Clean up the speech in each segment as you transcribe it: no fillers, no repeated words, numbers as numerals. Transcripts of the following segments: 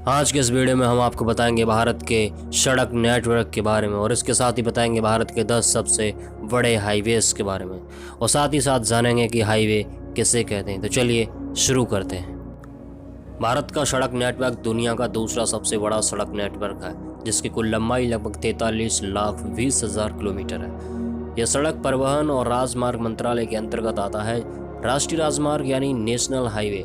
आज के इस वीडियो में हम आपको बताएंगे भारत के सड़क नेटवर्क के बारे में और इसके साथ ही बताएंगे भारत के 10 सबसे बड़े हाईवेज के बारे में और साथ ही साथ जानेंगे कि हाईवे किसे कहते हैं। तो चलिए शुरू करते हैं। भारत का सड़क नेटवर्क दुनिया का दूसरा सबसे बड़ा सड़क नेटवर्क है, जिसकी कुल लंबाई लगभग 43,20,000 किलोमीटर है। यह सड़क परिवहन और राजमार्ग मंत्रालय के अंतर्गत आता है। राष्ट्रीय राजमार्ग यानी नेशनल हाईवे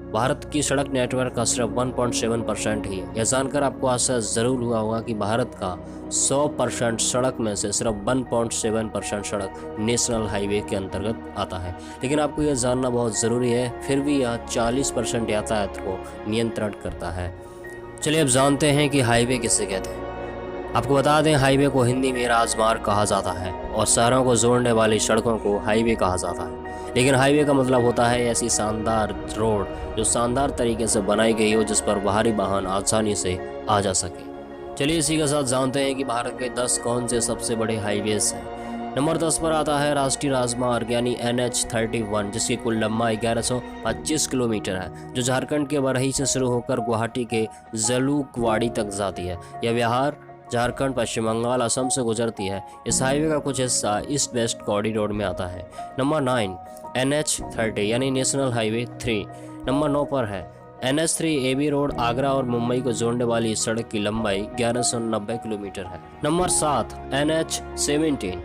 भारत की सड़क नेटवर्क का सिर्फ 1.7% ही है। यह जानकर आपको आश्चर्य जरूर हुआ होगा कि भारत का 100% सड़क में से सिर्फ 1.7% सड़क नेशनल हाईवे के अंतर्गत आता है। लेकिन आपको यह जानना बहुत ज़रूरी है, फिर भी यह 40% यातायात को नियंत्रण करता है। चलिए अब जानते हैं कि हाईवे किसे कहते हैं। आपको बता दें, हाईवे को हिंदी में राजमार्ग कहा जाता है और शहरों को जोड़ने वाली सड़कों को हाईवे कहा जाता है। लेकिन हाईवे का मतलब होता है ऐसी शानदार रोड जो शानदार तरीके से बनाई गई हो, जिस पर बाहरी वाहन आसानी से आ जा सके। चलिए इसी के साथ जानते हैं कि भारत के 10 कौन से सबसे बड़े हाईवेज हैं। नंबर 10 पर आता है राष्ट्रीय राजमार्ग यानी NH-31, जिसकी कुल लंबाई 1125 किलोमीटर है, जो झारखंड के बरही से शुरू होकर गुवाहाटी के जलूकवाड़ी तक जाती है। यह बिहार, झारखंड, पश्चिम बंगाल, असम से गुजरती है। इस हाईवे का कुछ हिस्सा ईस्ट वेस्ट कॉरिडोर में आता है। नंबर 9 NH-30 यानी नेशनल हाईवे 3 नंबर 9 पर है। NH-3 AB रोड आगरा और मुंबई को जोड़ने वाली इस सड़क की लंबाई 1190 किलोमीटर है। नंबर 7 NH-17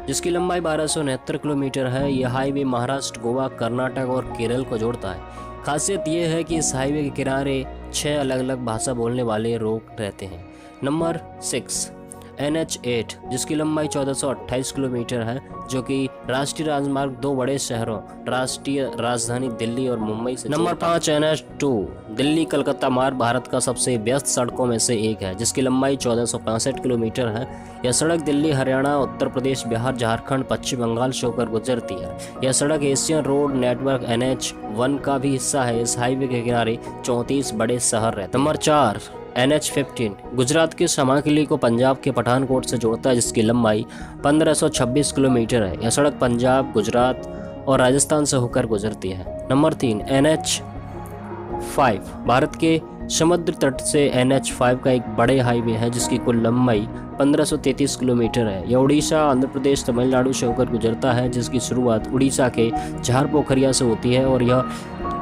जिसकी लंबाई 1269 किलोमीटर है। यह हाईवे महाराष्ट्र, गोवा, कर्नाटक और केरल को जोड़ता है। खासियत यह है कि इस हाईवे के किनारे 6 अलग अलग भाषा बोलने वाले लोग रहते हैं। नंबर 6 NH-8 जिसकी लंबाई 1428 किलोमीटर है, जो कि राष्ट्रीय राजमार्ग 2 बड़े शहरों राष्ट्रीय राजधानी दिल्ली और मुंबई से। नंबर 5 NH-2 दिल्ली कलकत्ता मार्ग भारत का सबसे व्यस्त सड़कों में से एक है, जिसकी लंबाई 1465 किलोमीटर है। यह सड़क दिल्ली, हरियाणा, उत्तर प्रदेश, बिहार, झारखंड, पश्चिम बंगाल से होकर गुजरती है। यह सड़क एशियन रोड नेटवर्क NH-1 का भी हिस्सा है। इस हाईवे के किनारे 34 बड़े शहर रहते हैं। नंबर 4 NH-15 गुजरात के समाकली को पंजाब के पठानकोट से जोड़ता है, जिसकी लंबाई 1526 किलोमीटर है। यह सड़क पंजाब, गुजरात और राजस्थान से होकर गुजरती है। नंबर 3 NH-5 भारत के समुद्र तट से NH-5 का एक बड़े हाईवे है, जिसकी कुल लंबाई 1533 किलोमीटर है। यह उड़ीसा, आंध्र प्रदेश, तमिलनाडु से होकर गुजरता है, जिसकी शुरुआत उड़ीसा के झारपोखरिया से होती है और यह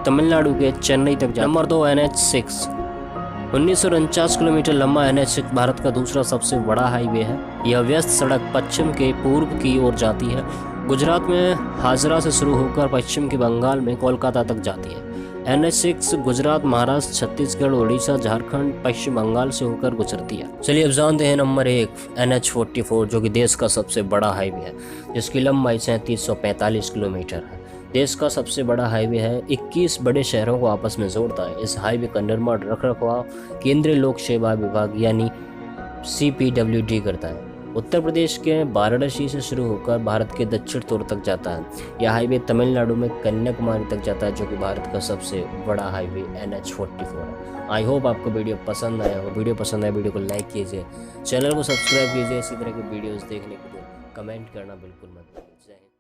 तमिलनाडु के चेन्नई तक जाता है। नंबर 2 NH-6 1949 किलोमीटर लंबा NH-6 भारत का दूसरा सबसे बड़ा हाईवे है। यह व्यस्त सड़क पश्चिम के पूर्व की ओर जाती है। गुजरात में हाजरा से शुरू होकर पश्चिम के बंगाल में कोलकाता तक जाती है। NH-6 गुजरात, महाराष्ट्र, छत्तीसगढ़, उड़ीसा, झारखंड, पश्चिम बंगाल से होकर गुजरती है। चलिए अब जानते हैं नंबर 1 NH-44, जो कि देश का सबसे बड़ा हाईवे है, जिसकी लंबाई 3745 किलोमीटर है। देश का सबसे बड़ा हाईवे है, 21 बड़े शहरों को आपस में जोड़ता है। इस हाईवे का निर्माण रखरखाव केंद्रीय लोक सेवा विभाग यानी CPWD करता है। उत्तर प्रदेश के वाराणसी से शुरू होकर भारत के दक्षिण तोर तक जाता है। यह हाईवे तमिलनाडु में कन्याकुमारी तक जाता है, जो कि भारत का सबसे बड़ा हाईवे NH-44 है। आई होप आपको वीडियो पसंद आया हो। वीडियो पसंद आया वीडियो को लाइक कीजिए, चैनल को सब्सक्राइब कीजिए। इसी तरह के वीडियोज़ देखने के लिए कमेंट करना बिल्कुल मत भूलिए। जय हिंद।